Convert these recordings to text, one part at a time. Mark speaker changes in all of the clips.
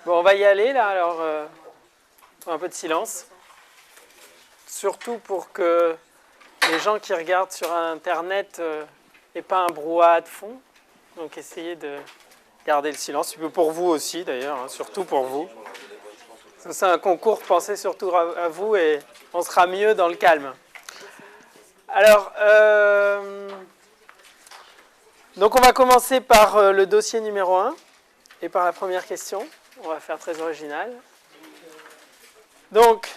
Speaker 1: Bon, on va y aller là, alors un peu de silence. Surtout pour que les gens qui regardent sur Internet n'aient pas un brouhaha de fond. Donc essayez de garder le silence. Pour vous aussi d'ailleurs, hein, surtout pour vous. C'est un concours, pensez surtout à vous et on sera mieux dans le calme. Alors, donc on va commencer par le dossier numéro 1 et par la première question. On va faire très original. Donc,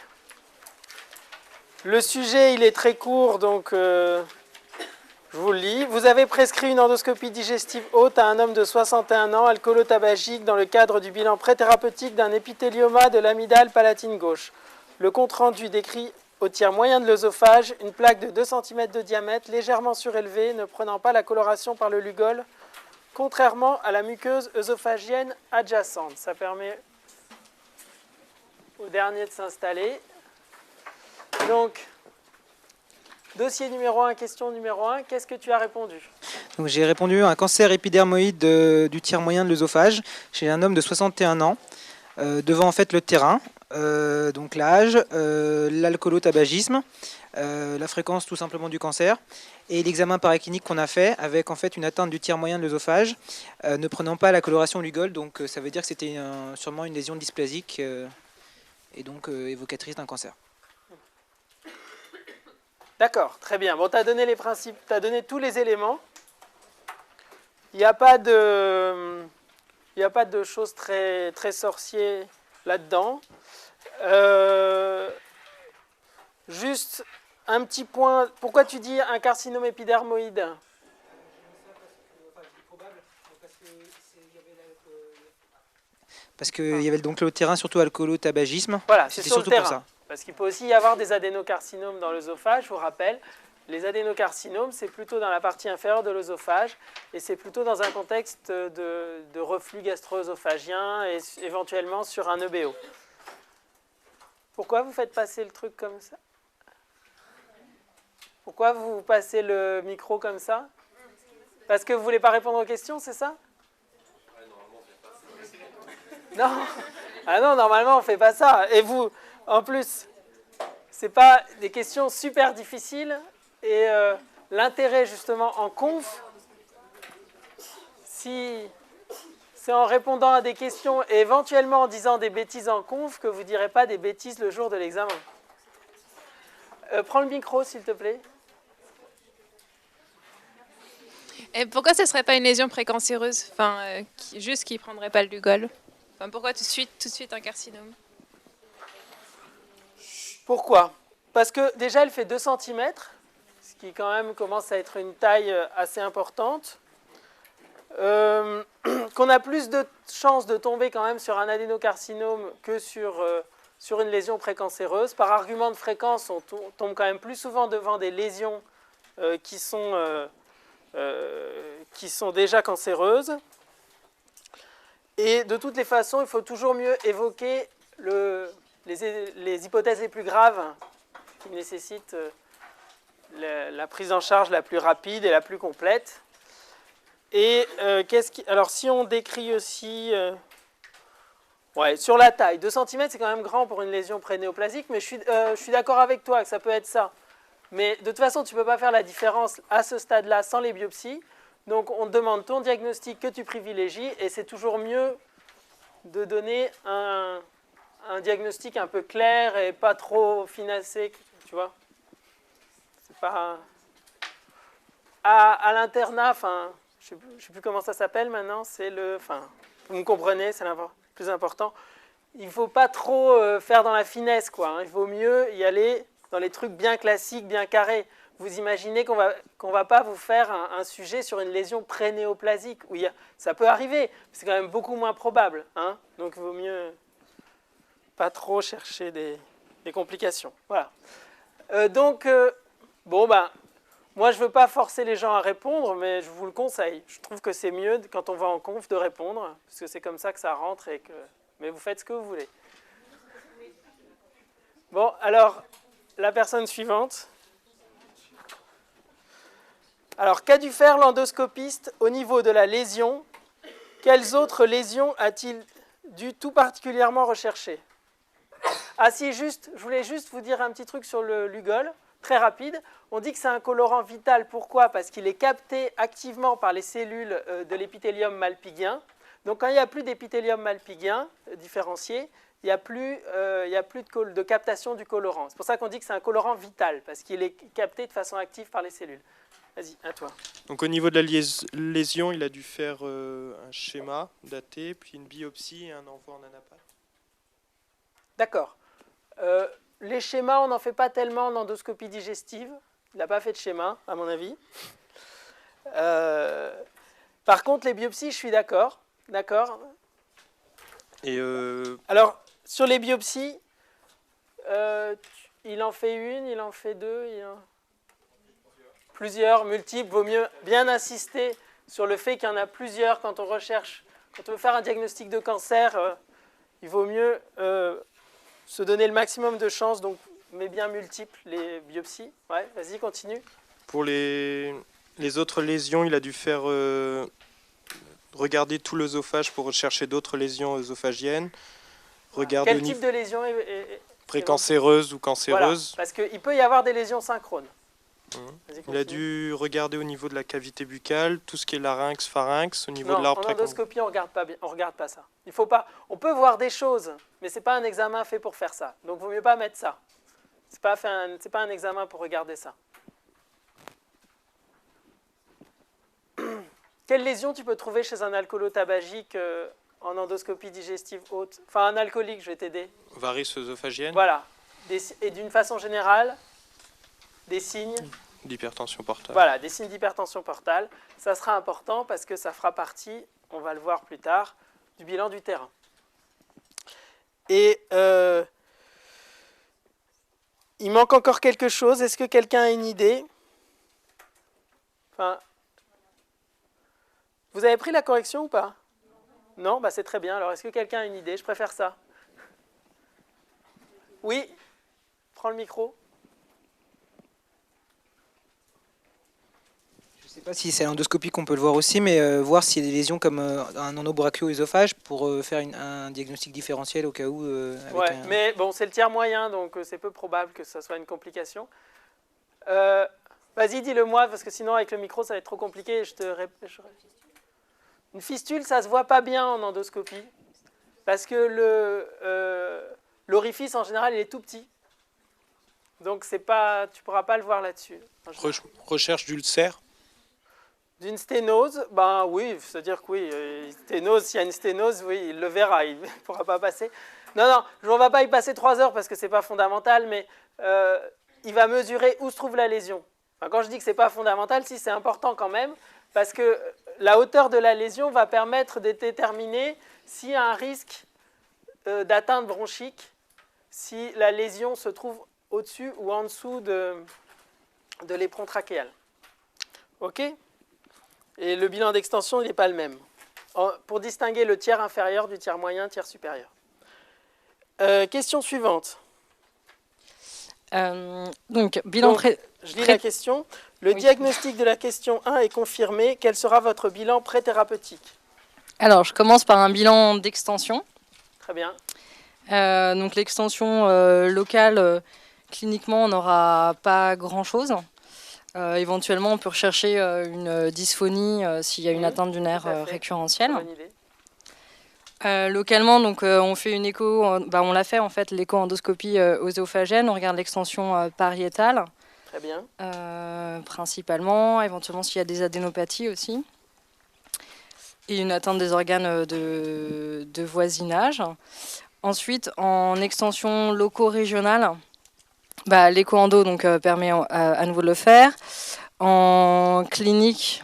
Speaker 1: le sujet, il est très court, donc je vous le lis. Vous avez prescrit une endoscopie digestive haute à un homme de 61 ans, alcoolo-tabagique, dans le cadre du bilan pré-thérapeutique d'un épithélioma de l'amygdale palatine gauche. Le compte-rendu décrit au tiers moyen de l'œsophage une plaque de 2 cm de diamètre, légèrement surélevée, ne prenant pas la coloration par le lugol, contrairement à la muqueuse œsophagienne adjacente. Ça permet au dernier de s'installer. Donc, dossier numéro 1, question numéro 1, qu'est-ce que tu as répondu?
Speaker 2: Donc, j'ai répondu à un cancer épidermoïde du tiers moyen de l'œsophage chez un homme de 61 ans, devant en fait le terrain, donc l'âge, l'alcoolo-tabagisme, la fréquence tout simplement du cancer et l'examen paraclinique qu'on a fait avec en fait une atteinte du tiers moyen de l'œsophage, ne prenant pas la coloration lugol, donc ça veut dire que c'était sûrement une lésion dysplasique et donc évocatrice d'un cancer.
Speaker 1: D'accord, très bien. Bon, tu as donné les principes, tu as donné tous les éléments. Il n'y a pas de choses très, très sorciers là-dedans. Juste un petit point. Pourquoi tu dis un carcinome épidermoïde?
Speaker 2: Parce qu'il y avait donc le terrain, surtout alcoolo-tabagisme.
Speaker 1: Voilà, c'est sur
Speaker 2: surtout
Speaker 1: le terrain.
Speaker 2: pour ça.
Speaker 1: Parce qu'il peut aussi y avoir des adénocarcinomes dans l'œsophage, je vous rappelle. Les adénocarcinomes, c'est plutôt dans la partie inférieure de l'œsophage et c'est plutôt dans un contexte de reflux gastro-œsophagien et éventuellement sur un EBO. Pourquoi vous faites passer le truc comme ça? Pourquoi vous passez le micro comme ça? Parce que vous ne voulez pas répondre aux questions, c'est ça? Non. Ah non, normalement on ne fait pas ça. Et vous, en plus, ce n'est pas des questions super difficiles. Et l'intérêt justement en conf, si c'est en répondant à des questions et éventuellement en disant des bêtises en conf que vous ne direz pas des bêtises le jour de l'examen. Prends le micro s'il te plaît.
Speaker 3: Et pourquoi ce ne serait pas une lésion précancéreuse, juste qui ne prendrait pas le lugol? Pourquoi tout de suite un carcinome?
Speaker 1: Pourquoi? Parce que déjà elle fait 2 cm, ce qui quand même commence à être une taille assez importante. Qu'on a plus de chances de tomber quand même sur un adénocarcinome que sur une lésion précancéreuse. Par argument de fréquence, on tombe quand même plus souvent devant des lésions qui sont déjà cancéreuses. Et de toutes les façons, il faut toujours mieux évoquer les hypothèses les plus graves qui nécessitent la prise en charge la plus rapide et la plus complète. Et alors si on décrit aussi... sur la taille, 2 cm c'est quand même grand pour une lésion prénéoplasique, mais je suis d'accord avec toi que ça peut être ça. Mais de toute façon, tu ne peux pas faire la différence à ce stade-là sans les biopsies. Donc on te demande ton diagnostic que tu privilégies et c'est toujours mieux de donner un diagnostic un peu clair et pas trop finassé, tu vois. C'est pas... À l'internat, je ne sais plus comment ça s'appelle maintenant, c'est le... vous me comprenez, c'est le plus important. Il ne faut pas trop faire dans la finesse, quoi. Hein. Il vaut mieux y aller dans les trucs bien classiques, bien carrés. Vous imaginez qu'on va pas vous faire un sujet sur une lésion prénéoplasique. Oui, ça peut arriver, mais c'est quand même beaucoup moins probable. Hein. Donc il vaut mieux pas trop chercher des complications. Voilà. Moi je ne veux pas forcer les gens à répondre, mais je vous le conseille. Je trouve que c'est mieux quand on va en conf de répondre, parce que c'est comme ça que ça rentre. Mais vous faites ce que vous voulez. Bon, alors, la personne suivante. Alors, qu'a dû faire l'endoscopiste au niveau de la lésion? Quelles autres lésions a-t-il du tout particulièrement recherché. Ah si, juste, je voulais juste vous dire un petit truc sur le Lugol, très rapide. On dit que c'est un colorant vital. Pourquoi? Parce qu'il est capté activement par les cellules de l'épithélium malpigien. Donc quand il n'y a plus d'épithélium malpigien différencié, il n'y a plus, de captation du colorant. C'est pour ça qu'on dit que c'est un colorant vital, parce qu'il est capté de façon active par les cellules. Vas-y, à toi.
Speaker 4: Donc au niveau de la lésion, il a dû faire un schéma daté, puis une biopsie et un envoi en anapath.
Speaker 1: D'accord. Les schémas, on n'en fait pas tellement en endoscopie digestive. Il n'a pas fait de schéma, à mon avis. Par contre, les biopsies, je suis d'accord. D'accord.
Speaker 4: Et
Speaker 1: Alors, sur les biopsies, il en fait une, il en fait deux, plusieurs, multiples. Vaut mieux bien insister sur le fait qu'il y en a plusieurs quand on recherche. Quand on veut faire un diagnostic de cancer, il vaut mieux se donner le maximum de chances, donc, mais bien multiples les biopsies. Ouais, vas-y, continue.
Speaker 4: pour les autres lésions, il a dû faire regarder tout l'œsophage pour rechercher d'autres lésions œsophagiennes. Regarder
Speaker 1: Quel type de lésion est
Speaker 4: précancéreuse ou cancéreuse.
Speaker 1: Voilà, parce qu'il peut y avoir des lésions synchrones.
Speaker 4: Il a dû regarder au niveau de la cavité buccale, tout ce qui est larynx, pharynx, au niveau
Speaker 1: Non,
Speaker 4: de l'arbre
Speaker 1: en
Speaker 4: trachée.
Speaker 1: endoscopie, on regarde pas ça. Il faut pas. On peut voir des choses, mais c'est pas un examen fait pour faire ça. Donc, vaut mieux pas mettre ça. C'est pas un examen pour regarder ça. Quelle lésion tu peux trouver chez un alcoolotabagique en endoscopie digestive haute? Enfin, un alcoolique, je vais t'aider.
Speaker 4: Varices œsophagiennes,
Speaker 1: Voilà. Et d'une façon générale, des signes.
Speaker 4: d'hypertension portale.
Speaker 1: Voilà, des signes d'hypertension portale. Ça sera important parce que ça fera partie, on va le voir plus tard, du bilan du terrain. Et il manque encore quelque chose. Est-ce que quelqu'un a une idée? Enfin, vous avez pris la correction ou pas? Non, bah c'est très bien. Alors, est-ce que quelqu'un a une idée? Je préfère ça. Oui? Prends le micro.
Speaker 2: Je ne sais pas si c'est à l'endoscopie qu'on peut le voir aussi, mais voir s'il y a des lésions comme un endobrachio-œsophage pour faire un diagnostic différentiel au cas où.
Speaker 1: Ouais, mais bon, c'est le tiers moyen, donc c'est peu probable que ça soit une complication. Vas-y, dis-le-moi, parce que sinon, avec le micro, ça va être trop compliqué. Une fistule, ça ne se voit pas bien en endoscopie, parce que l'orifice, en général, il est tout petit. Donc, tu ne pourras pas le voir là-dessus.
Speaker 4: Recherche d'ulcère.
Speaker 1: D'une sténose, ben oui, c'est-à-dire que oui, sténose, s'il y a une sténose, oui, il le verra, il ne pourra pas passer. Non, on ne va pas y passer 3 heures parce que ce n'est pas fondamental, mais il va mesurer où se trouve la lésion. Enfin, quand je dis que ce n'est pas fondamental, si c'est important quand même, parce que la hauteur de la lésion va permettre de déterminer s'il y a un risque d'atteinte bronchique, si la lésion se trouve au-dessus ou en dessous de l'éperon trachéal. OK ? Et le bilan d'extension, il n'est pas le même. Pour distinguer le tiers inférieur du tiers moyen, tiers supérieur. Question suivante.
Speaker 5: Donc, bilan
Speaker 1: je lis la question. Le diagnostic de la question 1 est confirmé. Quel sera votre bilan pré-thérapeutique?
Speaker 5: Alors, je commence par un bilan d'extension.
Speaker 1: Très bien.
Speaker 5: Donc, l'extension locale, cliniquement, on n'aura pas grand-chose. Éventuellement, on peut rechercher une dysphonie s'il y a une atteinte du nerf récurrentiel.
Speaker 1: Bonne idée.
Speaker 5: Localement, donc, on fait une écho, on l'a fait en fait, l'écho-endoscopie œsophagène. On regarde l'extension pariétale.
Speaker 1: Très bien.
Speaker 5: Principalement, éventuellement s'il y a des adénopathies aussi. Et une atteinte des organes de voisinage. Ensuite, en extension loco-régionale, l'écho-endo permet à nouveau de le faire. En clinique,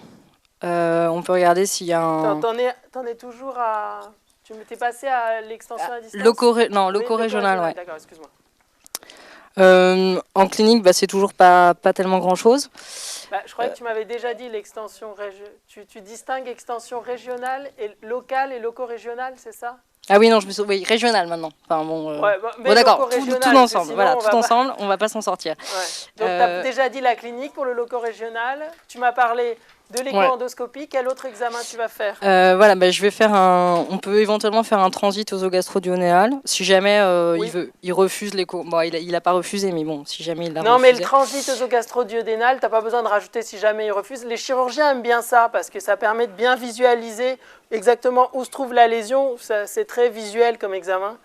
Speaker 5: on peut regarder s'il y a un...
Speaker 1: T'en es toujours à... Tu m'étais passé à l'extension à distance?
Speaker 5: Loco-régional, ouais.
Speaker 1: D'accord, excuse-moi.
Speaker 5: En clinique, c'est toujours pas tellement grand-chose.
Speaker 1: Je croyais que tu m'avais déjà dit l'extension... Tu distingues extension régionale, et locale et loco-régionale, c'est ça?
Speaker 5: Ah oui, non, je me souviens. Oui, régional maintenant. Enfin,
Speaker 1: mais
Speaker 5: d'accord, tout ensemble. Voilà, tout ensemble, on va pas s'en sortir.
Speaker 1: Ouais. Donc, tu as déjà dit la clinique pour le loco-régional. Tu m'as parlé de l'écho-endoscopie, quel autre examen tu vas faire?
Speaker 5: Voilà, je vais faire on peut éventuellement faire un transit œsogastro-duodénal. Si jamais
Speaker 1: Oui.
Speaker 5: il refuse l'écho. Bon, il a pas refusé, mais bon, si jamais il l'a
Speaker 1: Non, mais le
Speaker 5: refusé.
Speaker 1: transit œsogastro-duodénal, tu n'as pas besoin de rajouter si jamais il refuse. Les chirurgiens aiment bien ça parce que ça permet de bien visualiser exactement où se trouve la lésion. C'est très visuel comme examen.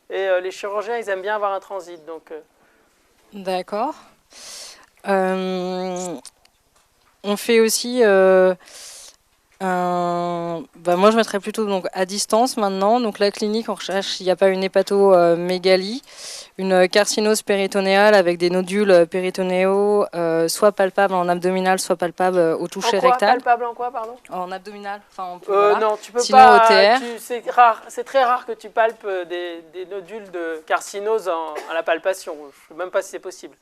Speaker 1: Et les chirurgiens, ils aiment bien avoir un transit. Donc,
Speaker 5: D'accord. On fait aussi moi je mettrais plutôt donc à distance maintenant. Donc la clinique, on recherche s'il n'y a pas une hépatomégalie, une carcinose péritonéale avec des nodules péritonéaux, soit palpables en abdominal, soit palpables au toucher
Speaker 1: en quoi?
Speaker 5: rectal.
Speaker 1: Palpable en quoi, pardon?
Speaker 5: En abdominal. Enfin, voilà.
Speaker 1: Non, tu peux
Speaker 5: Sinon,
Speaker 1: pas.
Speaker 5: OTR.
Speaker 1: C'est rare. C'est très rare que tu palpes des nodules de carcinose à la palpation. Je ne sais même pas si c'est possible.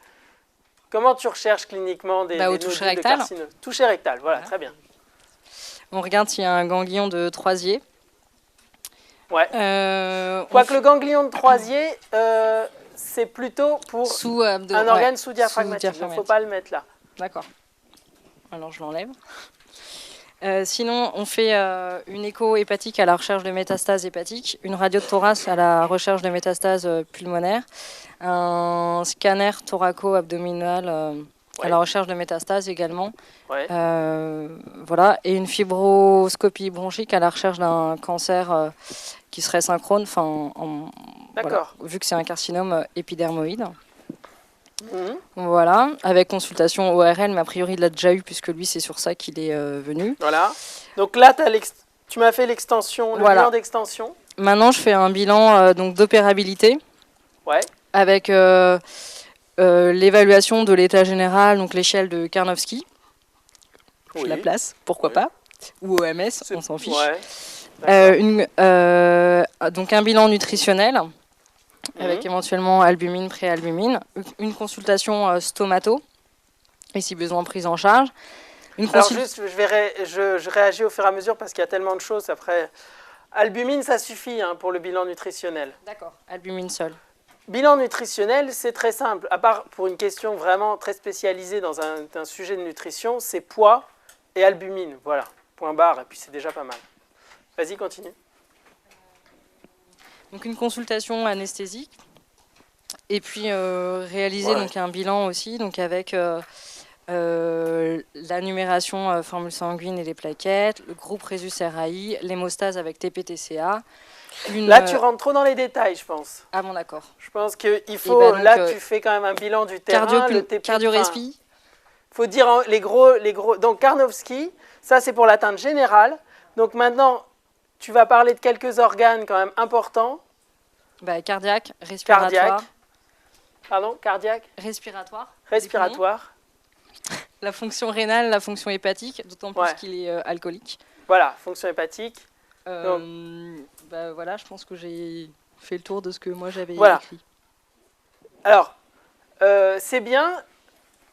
Speaker 1: Comment tu recherches cliniquement des
Speaker 5: au
Speaker 1: nodules
Speaker 5: toucher
Speaker 1: de
Speaker 5: rectal.
Speaker 1: carcinose? Toucher rectal, voilà, très bien.
Speaker 5: On regarde s'il y a un ganglion de Troisier.
Speaker 1: Ouais. Quoique le ganglion de Troisier, c'est plutôt pour un organe sous-diaphragmatique. Il ne faut pas le mettre là.
Speaker 5: D'accord. Alors je l'enlève. Sinon, on fait une écho hépatique à la recherche de métastases hépatiques, une radio de thorax à la recherche de métastases pulmonaires, un scanner thoraco-abdominal à la recherche de métastases également.
Speaker 1: Ouais.
Speaker 5: Voilà, et une fibroscopie bronchique à la recherche d'un cancer qui serait synchrone,
Speaker 1: D'accord.
Speaker 5: vu que c'est un carcinome épidermoïde.
Speaker 1: Mhm.
Speaker 5: Voilà, avec consultation ORL, mais a priori il l'a déjà eu puisque lui c'est sur ça qu'il est venu.
Speaker 1: Voilà. Donc là, tu m'as fait l'extension, le bilan d'extension.
Speaker 5: Maintenant, je fais un bilan donc d'opérabilité.
Speaker 1: Ouais.
Speaker 5: Avec l'évaluation de l'état général, donc l'échelle de Karnofsky. Je la place, pourquoi pas. Ou OMS, on s'en fiche.
Speaker 1: Ouais.
Speaker 5: Donc un bilan nutritionnel, avec éventuellement albumine, préalbumine. Une consultation stomato, et si besoin prise en charge.
Speaker 1: Alors juste, je réagis au fur et à mesure parce qu'il y a tellement de choses. Après, albumine, ça suffit pour le bilan nutritionnel.
Speaker 5: D'accord, albumine seule.
Speaker 1: Bilan nutritionnel, c'est très simple. À part pour une question vraiment très spécialisée dans un sujet de nutrition, c'est poids et albumine. Voilà, point barre, et puis c'est déjà pas mal. Vas-y, continue.
Speaker 5: Donc une consultation anesthésique. Et puis réaliser donc un bilan aussi, donc avec la numération formule sanguine et les plaquettes, le groupe Rhésus-RAI, l'hémostase avec TPTCA.
Speaker 1: Là, tu rentres trop dans les détails, je pense.
Speaker 5: Ah bon, d'accord.
Speaker 1: Je pense qu'il faut...
Speaker 5: donc,
Speaker 1: là, tu fais quand même un bilan du terrain.
Speaker 5: Cardio-respi.
Speaker 1: Il faut dire les gros... Donc, Karnofsky, ça, c'est pour l'atteinte générale. Donc, maintenant, tu vas parler de quelques organes quand même importants.
Speaker 5: Cardiaque, respiratoire.
Speaker 1: Pardon, cardiaque.
Speaker 5: Respiratoire. La fonction rénale, la fonction hépatique, d'autant plus qu'il est alcoolique.
Speaker 1: Voilà, fonction hépatique.
Speaker 5: Voilà, je pense que j'ai fait le tour de ce que moi j'avais écrit.
Speaker 1: Alors, c'est bien.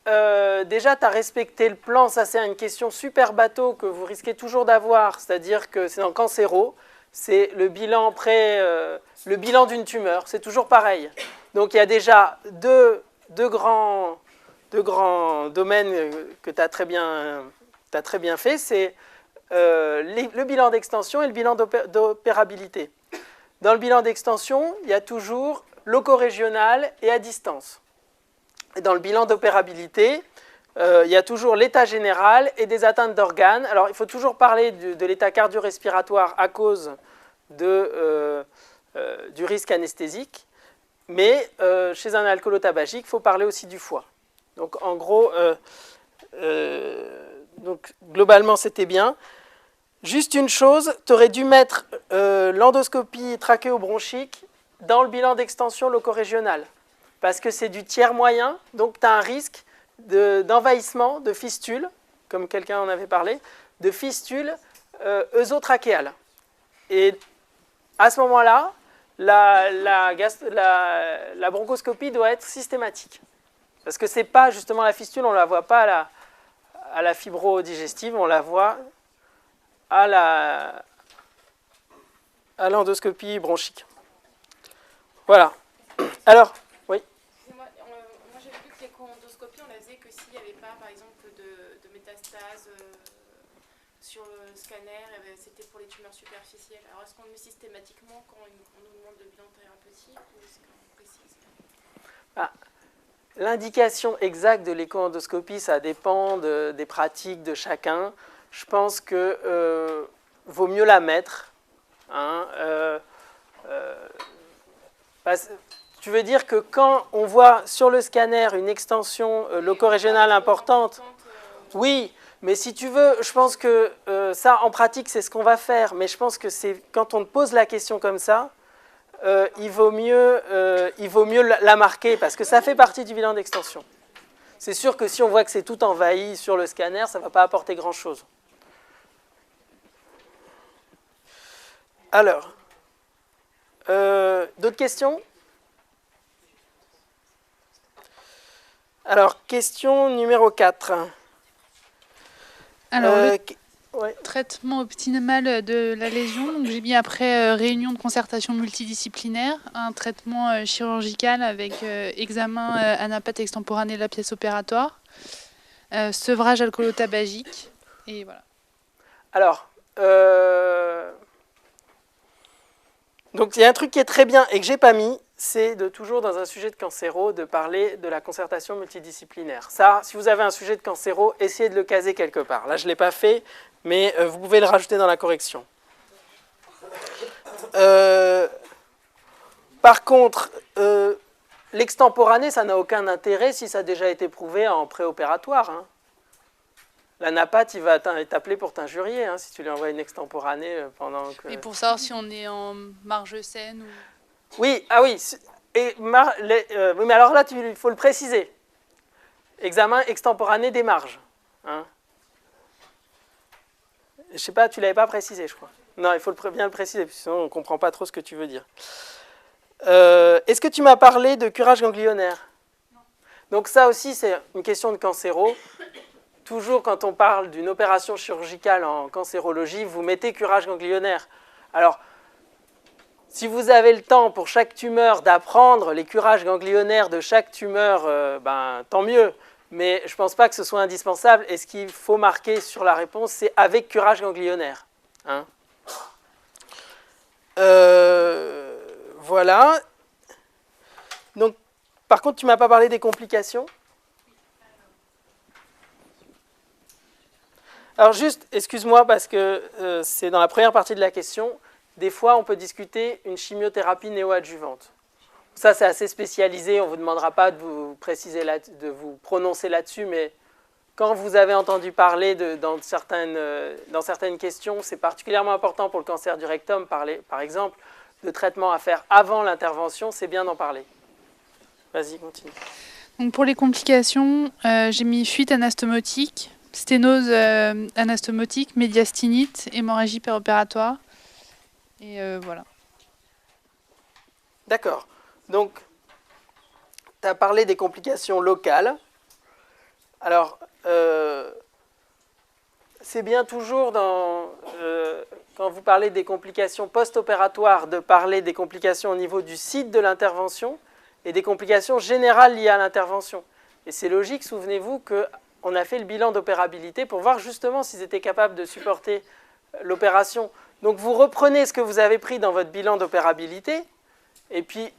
Speaker 1: Déjà, tu as respecté le plan. Ça, c'est une question super bateau que vous risquez toujours d'avoir. C'est-à-dire que c'est dans cancéro. C'est le bilan le bilan d'une tumeur. C'est toujours pareil. Donc, il y a déjà deux grands domaines que tu as très bien fait. C'est le bilan d'extension et le bilan d'opérabilité. Dans le bilan d'extension, il y a toujours loco-régional et à distance. Et dans le bilan d'opérabilité, il y a toujours l'état général et des atteintes d'organes. Alors, il faut toujours parler de l'état cardio-respiratoire à cause du risque anesthésique. Mais chez un alcoolotabagique, il faut parler aussi du foie. Donc, en gros, globalement, c'était bien. Juste une chose, tu aurais dû mettre l'endoscopie trachéobronchique dans le bilan d'extension loco-régional. Parce que c'est du tiers moyen, donc tu as un risque d'envahissement de fistules, comme quelqu'un en avait parlé, de fistules œsotrachéales. Et à ce moment-là, la bronchoscopie doit être systématique. Parce que ce n'est pas justement la fistule, on ne la voit pas à la fibrodigestive, on la voit à l'endoscopie bronchique. Voilà. Alors, oui.
Speaker 3: Moi j'ai vu que l'écho-endoscopie, on la faisait que s'il n'y avait pas, par exemple, de métastases
Speaker 6: sur le scanner, c'était pour les tumeurs superficielles. Alors est-ce qu'on le met systématiquement quand on nous demande le bilan thérapeutique ou est-ce qu'on précise?
Speaker 1: L'indication exacte de l'écho-endoscopie, ça dépend des pratiques de chacun. Je pense que vaut mieux la mettre. Hein, tu veux dire que quand on voit sur le scanner une extension locorégionale importante, oui, mais si tu veux, je pense que ça, en pratique, c'est ce qu'on va faire. Mais je pense que c'est quand on te pose la question comme ça, il vaut mieux la marquer parce que ça fait partie du bilan d'extension. C'est sûr que si on voit que c'est tout envahi sur le scanner, ça ne va pas apporter grand-chose. Alors, d'autres questions? Alors, question numéro 4.
Speaker 7: Alors, le traitement optimal de la lésion, donc j'ai mis après réunion de concertation multidisciplinaire, un traitement chirurgical avec examen anapathe extemporané de la pièce opératoire, sevrage alcoolotabagique, et voilà.
Speaker 1: Alors, donc il y a un truc qui est très bien et que j'ai pas mis, c'est de toujours dans un sujet de cancéro de parler de la concertation multidisciplinaire. Ça, si vous avez un sujet de cancéro, essayez de le caser quelque part. Là, je ne l'ai pas fait, mais vous pouvez le rajouter dans la correction. Par contre, l'extemporané, ça n'a aucun intérêt si ça a déjà été prouvé en préopératoire. Hein. L'anapathe, il va t'appeler pour t'injurier hein, si tu lui envoies une extemporanée pendant que...
Speaker 7: Et pour savoir si on est en marge saine ou...
Speaker 1: Oui, ah oui. Oui, mais alors là, il faut le préciser. Examen extemporané des marges. Hein. Je ne sais pas, tu ne l'avais pas précisé, je crois. Non, il faut bien le préciser, sinon on ne comprend pas trop ce que tu veux dire. Est-ce que tu m'as parlé de curage ganglionnaire? Non. Donc ça aussi, c'est une question de cancéro. Toujours quand on parle d'une opération chirurgicale en cancérologie, vous mettez curage ganglionnaire. Alors, si vous avez le temps pour chaque tumeur d'apprendre les curages ganglionnaires de chaque tumeur, tant mieux. Mais je ne pense pas que ce soit indispensable. Et ce qu'il faut marquer sur la réponse, c'est avec curage ganglionnaire. Hein. Voilà. Donc, par contre, tu ne m'as pas parlé des complications. Alors juste, excuse-moi parce que c'est dans la première partie de la question. Des fois, on peut discuter une chimiothérapie néoadjuvante. Ça, c'est assez spécialisé. On ne vous demandera pas de vous préciser, de vous prononcer là-dessus, mais quand vous avez entendu parler dans certaines questions, c'est particulièrement important pour le cancer du rectum, par exemple, de traitement à faire avant l'intervention, c'est bien d'en parler. Vas-y, continue.
Speaker 7: Donc pour les complications, j'ai mis fuite anastomotique, sténose anastomotique, médiastinite, hémorragie péropératoire. Et voilà. D'accord.
Speaker 1: Donc, tu as parlé des complications locales. Alors, c'est bien toujours, quand vous parlez des complications post-opératoires, de parler des complications au niveau du site de l'intervention et des complications générales liées à l'intervention. Et c'est logique, souvenez-vous, qu'on a fait le bilan d'opérabilité pour voir justement s'ils étaient capables de supporter l'opération. Donc vous reprenez ce que vous avez pris dans votre bilan d'opérabilité et puis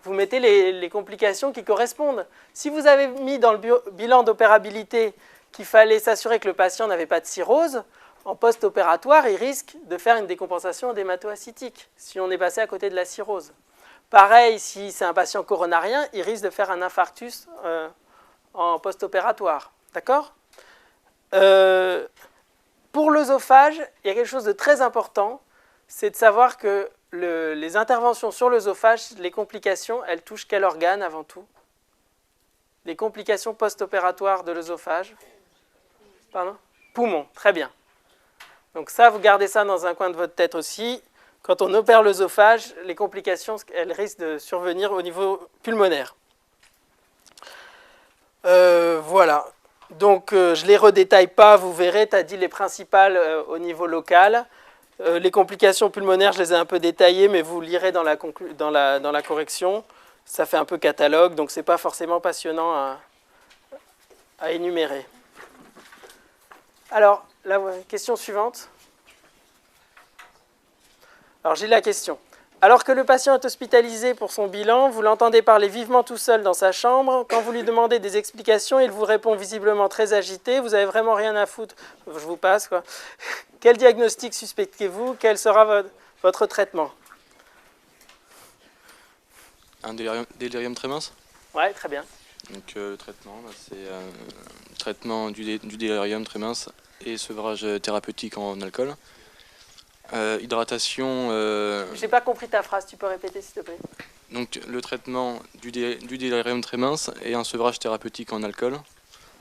Speaker 1: vous mettez les complications qui correspondent. Si vous avez mis dans le bilan d'opérabilité qu'il fallait s'assurer que le patient n'avait pas de cirrhose, en post-opératoire, il risque de faire une décompensation hémato-ascitique si on est passé à côté de la cirrhose. Pareil, si c'est un patient coronarien, il risque de faire un infarctus en post-opératoire. D'accord ? Pour l'œsophage, il y a quelque chose de très important, c'est de savoir que les interventions sur l'œsophage, les complications, elles touchent quel organe avant tout? Les complications post-opératoires de l'œsophage? Pardon? Poumon, très bien. Donc ça, vous gardez ça dans un coin de votre tête aussi. Quand on opère l'œsophage, les complications, elles risquent de survenir au niveau pulmonaire. Voilà. Donc je ne les redétaille pas, vous verrez, tu as dit les principales au niveau local. Les complications pulmonaires, je les ai un peu détaillées, mais vous lirez dans la correction. Ça fait un peu catalogue, donc ce n'est pas forcément passionnant à énumérer. Alors, la question suivante. Alors, j'ai la question. Alors que le patient est hospitalisé pour son bilan, vous l'entendez parler vivement tout seul dans sa chambre. Quand vous lui demandez des explications, il vous répond visiblement très agité. Vous n'avez vraiment rien à foutre. Je vous passe, quoi. Quel diagnostic suspectez-vous? Quel sera votre traitement?
Speaker 8: Un délirium très mince.
Speaker 1: Ouais, très bien.
Speaker 8: Donc le traitement, c'est traitement du délirium très mince et sevrage thérapeutique en alcool. Hydratation.
Speaker 1: J'ai pas compris ta phrase, tu peux répéter s'il te plaît?
Speaker 8: Donc le traitement du délirium très mince et un sevrage thérapeutique en alcool.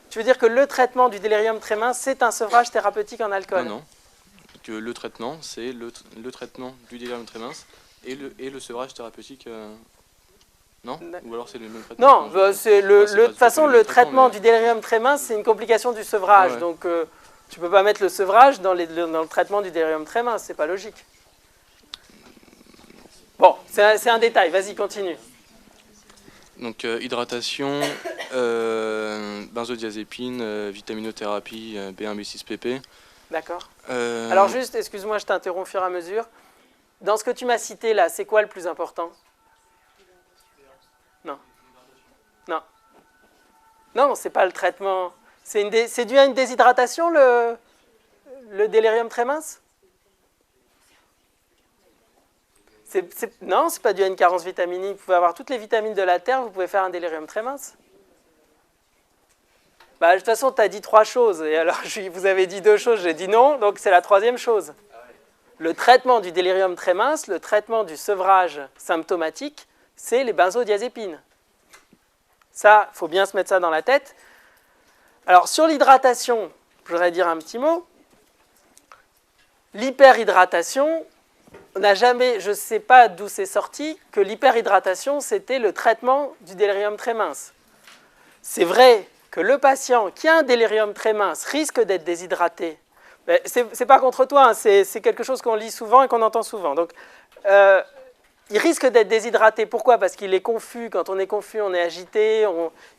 Speaker 1: Tu veux dire que le traitement du délirium très mince, c'est un sevrage thérapeutique en alcool?
Speaker 8: Non, non. Que le traitement, c'est le traitement du délirium très mince et le sevrage thérapeutique. Non? Ou alors c'est le même traitement?
Speaker 1: Non, c'est de toute façon, le traitement du délirium très mince, c'est une complication du sevrage.
Speaker 8: Ouais.
Speaker 1: Donc, tu ne peux pas mettre le sevrage dans le traitement du délirium très mince, c'est pas logique. Bon, c'est un détail, vas-y, continue.
Speaker 8: Donc, hydratation, benzodiazépine, vitaminothérapie, B1, B6, PP.
Speaker 1: D'accord. Alors juste, excuse-moi, je t'interromps au fur et à mesure. Dans ce que tu m'as cité là, c'est quoi le plus important? Non. Non. Non, c'est pas le traitement. C'est dû à une déshydratation, le délirium très mince? Non, c'est pas dû à une carence vitaminique. Vous pouvez avoir toutes les vitamines de la Terre, vous pouvez faire un délirium très mince. Bah, de toute façon, tu as dit 3 choses. Et alors, vous avez dit 2 choses, j'ai dit non, donc c'est la 3e chose. Le traitement du délirium très mince, le traitement du sevrage symptomatique, c'est les benzodiazépines. Ça, il faut bien se mettre ça dans la tête. Alors, sur l'hydratation, je voudrais dire un petit mot. L'hyperhydratation, on n'a jamais, je ne sais pas d'où c'est sorti, que l'hyperhydratation, c'était le traitement du délirium très mince. C'est vrai que le patient qui a un délirium très mince risque d'être déshydraté. Ce n'est pas contre toi, hein, c'est quelque chose qu'on lit souvent et qu'on entend souvent. Donc, il risque d'être déshydraté. Pourquoi? Parce qu'il est confus. Quand on est confus, on est agité,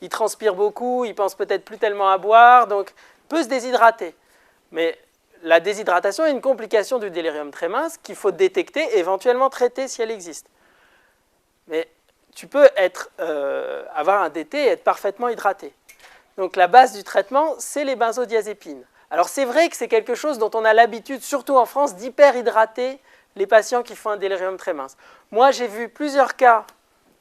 Speaker 1: il transpire beaucoup, il pense peut-être plus tellement à boire, donc il peut se déshydrater. Mais la déshydratation est une complication du délirium très mince qu'il faut détecter, éventuellement traiter si elle existe. Mais tu peux avoir un DT et être parfaitement hydraté. Donc la base du traitement, c'est les benzodiazépines. Alors c'est vrai que c'est quelque chose dont on a l'habitude, surtout en France, d'hyperhydrater les patients qui font un délirium très mince. Moi, j'ai vu plusieurs cas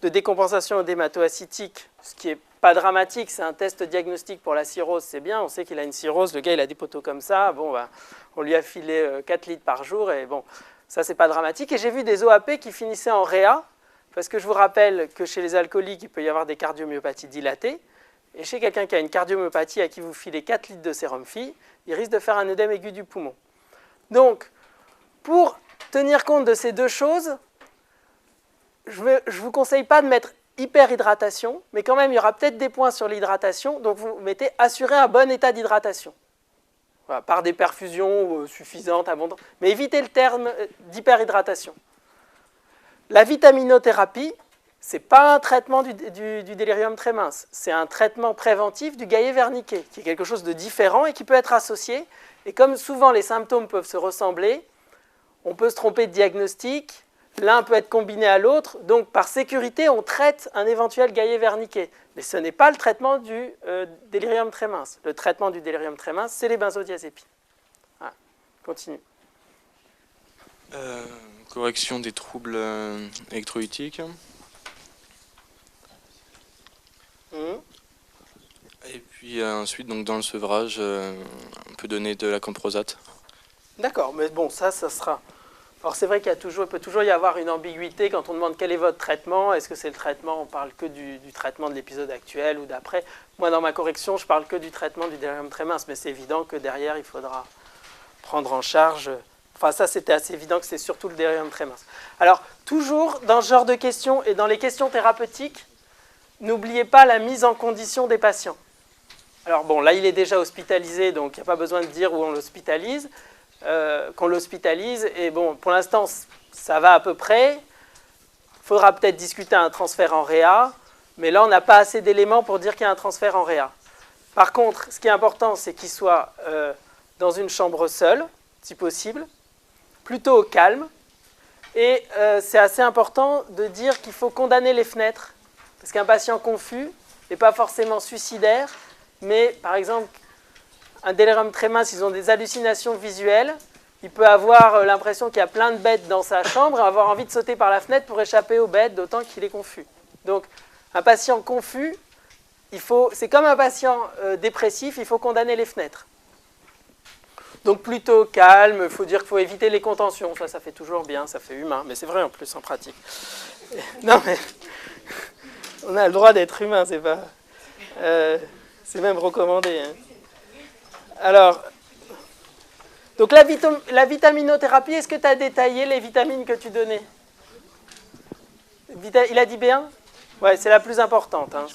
Speaker 1: de décompensation odémato-acétique, ce qui n'est pas dramatique, c'est un test diagnostique pour la cirrhose, c'est bien, on sait qu'il a une cirrhose, le gars il a des poteaux comme ça, bon, ben, on lui a filé 4 litres par jour, et bon, ça c'est pas dramatique. Et j'ai vu des OAP qui finissaient en réa, parce que je vous rappelle que chez les alcooliques, il peut y avoir des cardiomyopathies dilatées, et chez quelqu'un qui a une cardiomyopathie à qui vous filez 4 litres de sérum phi, il risque de faire un œdème aigu du poumon. Donc, pour tenir compte de ces 2 choses, je ne vous conseille pas de mettre hyperhydratation, mais quand même, il y aura peut-être des points sur l'hydratation, donc vous mettez assurer un bon état d'hydratation. Voilà, par des perfusions suffisantes, abondantes, mais évitez le terme d'hyperhydratation. La vitaminothérapie, ce n'est pas un traitement du délirium très mince, c'est un traitement préventif du Gaillet-Wernicke, qui est quelque chose de différent et qui peut être associé. Et comme souvent les symptômes peuvent se ressembler, on peut se tromper de diagnostic, l'un peut être combiné à l'autre, donc par sécurité, on traite un éventuel Gaillet-Wernicke. Mais ce n'est pas le traitement du délirium très mince. Le traitement du délirium très mince, c'est les benzodiazépines. Voilà. Continue.
Speaker 8: Correction des troubles électrolytiques. Et puis ensuite, donc, dans le sevrage, on peut donner de la camprosate.
Speaker 1: D'accord, mais bon, ça sera... Alors c'est vrai qu'il peut toujours y avoir une ambiguïté quand on demande quel est votre traitement. Est-ce que c'est le traitement, on parle que du traitement de l'épisode actuel ou d'après? Moi, dans ma correction, je parle que du traitement du délirium très mince, mais c'est évident que derrière, il faudra prendre en charge... Enfin, ça, c'était assez évident que c'est surtout le délirium très mince. Alors, toujours dans ce genre de questions et dans les questions thérapeutiques, n'oubliez pas la mise en condition des patients. Alors bon, là, il est déjà hospitalisé, donc il n'y a pas besoin de dire où on l'hospitalise. Qu'on l'hospitalise, et bon, pour l'instant, ça va à peu près. Il faudra peut-être discuter un transfert en réa, mais là, on n'a pas assez d'éléments pour dire qu'il y a un transfert en réa. Par contre, ce qui est important, c'est qu'il soit dans une chambre seule, si possible, plutôt au calme. Et c'est assez important de dire qu'il faut condamner les fenêtres, parce qu'un patient confus n'est pas forcément suicidaire, mais par exemple, un délirium tremens, ils ont des hallucinations visuelles, il peut avoir l'impression qu'il y a plein de bêtes dans sa chambre et avoir envie de sauter par la fenêtre pour échapper aux bêtes, d'autant qu'il est confus. Donc, un patient confus, c'est comme un patient dépressif, il faut condamner les fenêtres. Donc plutôt calme, il faut dire qu'il faut éviter les contentions, ça fait toujours bien, ça fait humain, mais c'est vrai en plus en pratique. Non mais, on a le droit d'être humain, c'est pas... c'est même recommandé. Hein. Alors, donc la vitaminothérapie, est-ce que tu as détaillé les vitamines que tu donnais? Il a dit B1? Ouais, c'est la plus importante. Hein.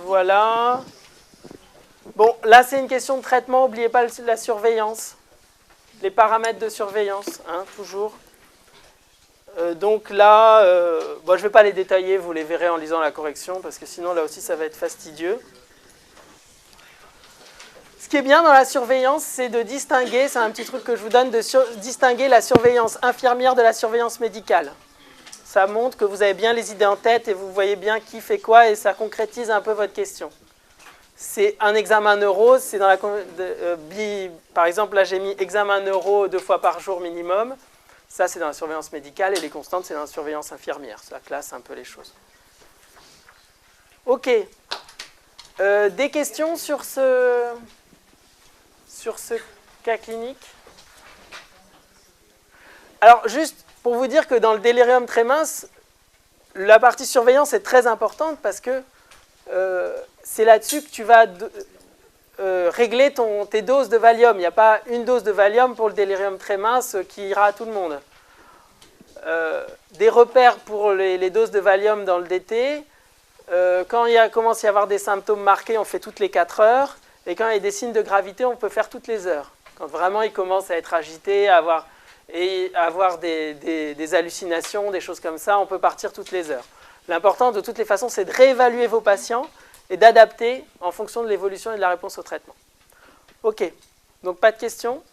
Speaker 1: Voilà. Bon, là, c'est une question de traitement. N'oubliez pas la surveillance. Les paramètres de surveillance, hein, toujours. Donc là, bon, je ne vais pas les détailler. Vous les verrez en lisant la correction, parce que sinon, là aussi, ça va être fastidieux. Ce qui est bien dans la surveillance, c'est de distinguer, c'est un petit truc que je vous donne, de distinguer la surveillance infirmière de la surveillance médicale. Ça montre que vous avez bien les idées en tête et vous voyez bien qui fait quoi et ça concrétise un peu votre question. C'est un examen neuro, c'est dans la... par exemple, là j'ai mis examen neuro 2 fois par jour minimum. Ça c'est dans la surveillance médicale et les constantes c'est dans la surveillance infirmière. Ça classe un peu les choses. Ok. Des questions sur ce cas clinique? Alors juste pour vous dire que dans le délirium tremens, la partie surveillance est très importante parce que c'est là-dessus que tu vas régler tes doses de Valium. Il n'y a pas une dose de Valium pour le délirium tremens qui ira à tout le monde. Des repères pour les doses de Valium dans le DT. Quand il commence à y avoir des symptômes marqués, on fait toutes les 4 heures. Et quand il y a des signes de gravité, on peut faire toutes les heures. Quand vraiment il commence à être agité, à avoir des hallucinations, des choses comme ça, on peut partir toutes les heures. L'important, de toutes les façons, c'est de réévaluer vos patients et d'adapter en fonction de l'évolution et de la réponse au traitement. Ok, donc pas de questions ?